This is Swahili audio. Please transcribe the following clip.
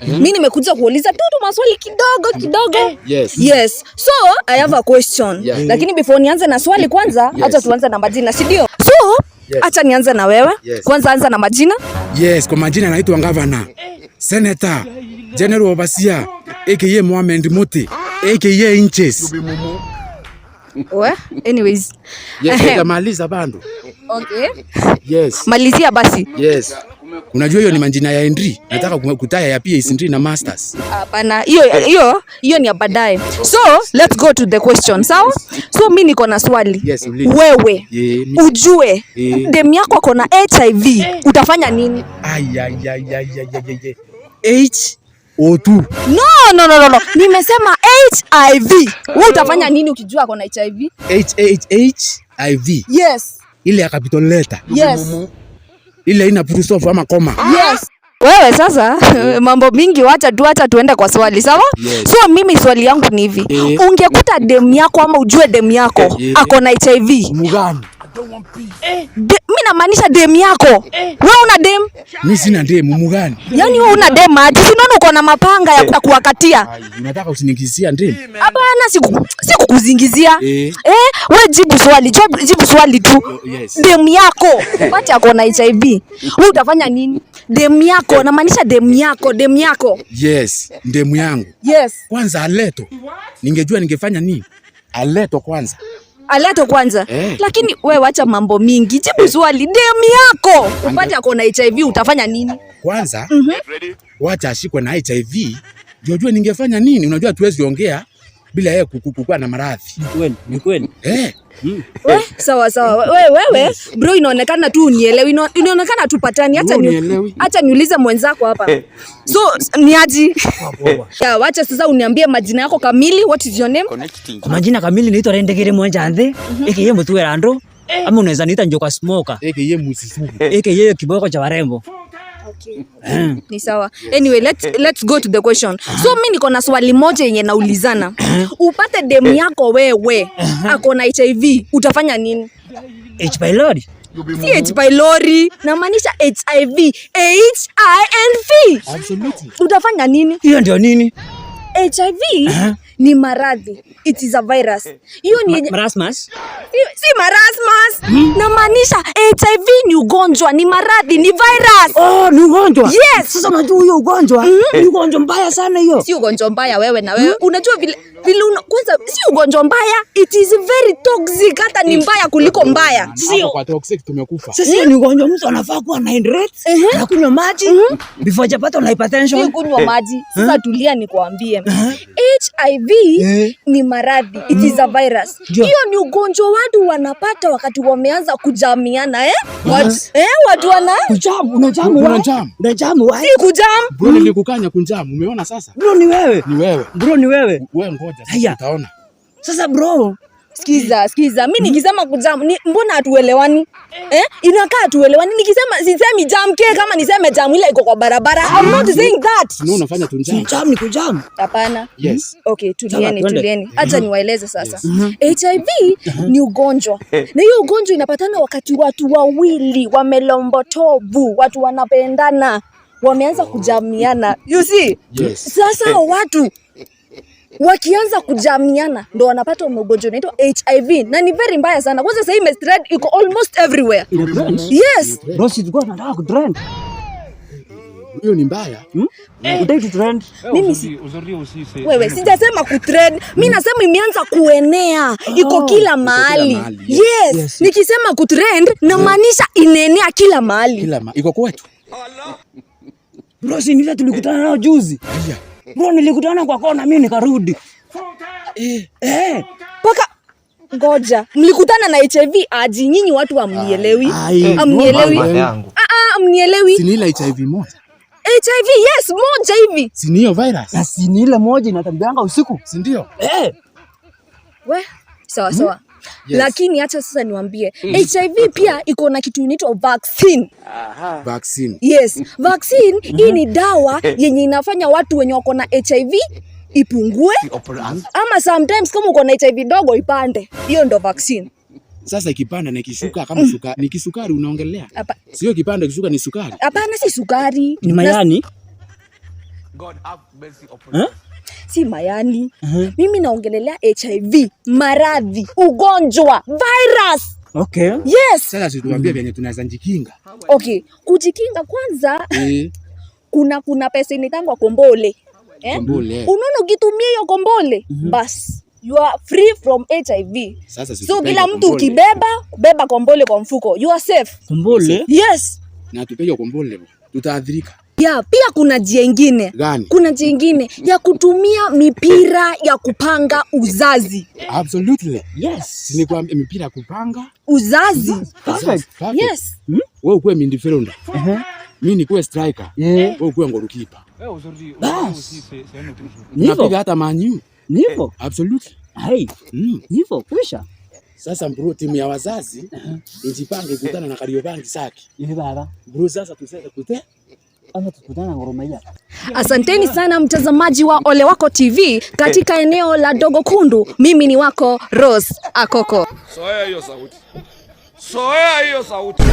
Mimi nimekuja kuuliza tu maswali kidogo. Yes. So I have a question. Lakini before nianze na swali kwanza, acha tuanze na majina, si ndio? So acha nianze na wewe. Kwanza anza na majina. Yes, kwa majina naitwa Governor, Senator, General Overseer, aka Mohamed Muti, aka Inches. Anyways. Yes, maliza bando. Okay. Yes. Malizia basi. Yes. Unajua hiyo ni majina ya Henry. Nataka kutaya ya PhD na masters. Hapana, hiyo ni ya baadaye. So, let's go to the question. Sawa? So mimi niko na swali. Yes, wewe ujue dem yako ako na HIV, utafanya nini? H02. No. Nimesema HIV. Wewe utafanya nini ukijua ako na HIV? HIV. Yes. Ile ya capital letter. Yes. Ile ina apostrophe ama koma. Yes. Wewe sasa mambo mingi, wacha tuende kwa swali, sawa? Yes. So mimi swali yangu ni hivi. Ungekuta dem yako ama ujue dem yako ako na HIV. Mugani. Mimi namaanisha dem yako. Wewe una dem? Mimi sina dem, mugani. Yaani wewe una dem aje? Sinaona uko na mapanga ya kuwakatia. Unataka usiningizia dem? Hapana, sikukuzingizia. Wewe jibu swali tu. Yes. Dem yako pati ako na HIV. Wewe utafanya nini? Dem yako, namaanisha dem yako. Yes, dem yangu. Yes. Kwanza aleto. Ningejua ningefanya nini? Aleto kwanza. Lakini wewe wacha mambo mingi. Jibu swali, dem yako upate ako na HIV utafanya nini? Kwanza, wacha ashikwe na HIV. Jua ningefanya nini? Unajua tuwezi ongea bila yeye kukua na maradhi. Ni kweli. Sawa. Wewe bro, inaonekana tu unielewi. Inaonekana tupatani. Acha niulize mwenzako hapa. So ni aje? Wacha sasa uniambie majina yako kamili. What is your name? Kwa majina kamili naitwa Rendegere Mwanjanthe, aka Mutuwera Ando, ama unaweza niita Njoka Smoker, aka Musisugu, aka kiboko cha warembo. Okay. Ni sawa. Anyway, let's go to the question. So mimi niko na swali moja yenye naulizana. Upate dem yako wewe ako na HIV, utafanya nini? H pylori. Si H pylori, namaanisha HIV. HIV. Absolutely. Utafanya nini? Hiyo ndio nini? HIV ni maradhi. It is a virus. Hiyo ni marasmus. Si marasmus. Namaanisha HIV ni ugonjwa, ni maradhi, ni virus. Oh, ni ugonjwa. Yes. Sasa unajua hiyo ugonjwa ni ugonjwa mbaya sana hiyo. Si ugonjwa mbaya wewe na wewe. Unajua vile kwanza si ugonjwa mbaya. It is very toxic, hata ni mbaya kuliko mbaya. Sio kwa toxic tumekufa. Sasa ni ugonjwa mtu anafaa kuwa na hydrate, na kunywa maji before hajapata na hypertension. Si kunywa maji. Sasa tulia nikuambie. HIV ni maradhi. It is a virus. Hiyo ni ugonjwa watu wanapata wakati wameanza kujamiana watu wana unajamu. Si kujamu. Bro, nilikukanya kunjamu. Umeona sasa? Bro ni wewe. Bro ni wewe. Wewe ngoja sasa utaona. Sasa bro, Sikiza. Mimi nikisema kujamu, mbona hatuelewani? Inakaa hatuelewani. Nikisema sisemi jam ke kama niseme jam ile iko kwa barabara. I'm not saying that. No, unafanya tu jam. Jam ni kujam. Hapana. Yes. Okay, tulieni. Acha niwaeleze sasa. HIV ni ugonjwa. Na hiyo ugonjwa inapatana wakati watu wawili wamelombotovu, watu wanapendana, wameanza kujamiana. You see? Yes. Sasa watu wakianza kujamiana ndo wanapata ugonjwa unaitwa HIV, na ni very mbaya sana. Kwanza sasa hii imespread, iko almost everywhere. Yes. Bro, si tuko tunataka kutrend. Hiyo ni mbaya. Utaki trend. Wewe sijasema kutrend. Mimi nasema imeanza kuenea. Iko kila mahali. Yes. Nikisema kutrend namaanisha inaenea kila mahali. Iko kwetu. Bro, si nile tulikutana nao juzi. Bro, nilikutana kwa kona mimi nikarudi. Paka ngoja. Mlikutana na HIV aji, nyinyi watu amnielewi. Amnielewi. Si ni ile HIV moja. HIV yes, moja hivi. Si ni hiyo virus. Na si ni ile moja inatambianga usiku, si ndio? Sawa. Yes. Lakini acha sasa niwaambie, HIV pia iko na kitu inaitwa vaccine. Vaccine. Yes, vaccine hii ni dawa yenye inafanya watu wenye wako na HIV ipungue, ama sometimes kama uko na HIV dogo ipande. Hiyo ndo vaccine. Sasa ikipanda na ikishuka kama sukari, ni kisukari unaongelea? Sio kipanda kishuka ni sukari. Hapana, si sukari. Ni mayani. God have mercy upon us. Si mayani. Mimi naongelelea HIV, maradhi, ugonjwa, virus. Okay. Yes. Sasa situambie venye tunaweza jikinga. Okay, kujikinga kwanza. Kuna pesa inatangwa kombole. Kombole. Unaona ukitumia hiyo kombole, bas you are free from HIV. Sasa so kila mtu ukibeba kombole kwa mfuko, you are safe. Kombole? Yes. Na tupeyo kombole tutaadhirika. Ya, pia kuna njia ingine. Gani? Kuna njia ingine ya kutumia mipira ya kupanga uzazi. Absolutely. Yes. Nilikwambia mipira ya kupanga uzazi. Perfect. Yes. Wewe ukuwe midfielder. Mimi nikuwe striker. Wewe ukuwe goalkeeper. Napiga hata manyu. Nipo. Absolutely. Hai. Nipo kusha. Sasa bro, timu ya wazazi ijipange kukutana na Kariobangi Saki. Baba. Bro, sasa tuseme ama tukutana Ngoromaya. Asanteni sana mtazamaji wa Ole Wako TV katika eneo la Dogo Kundu. Mimi ni wako Rose Akoko. Soea hiyo sauti.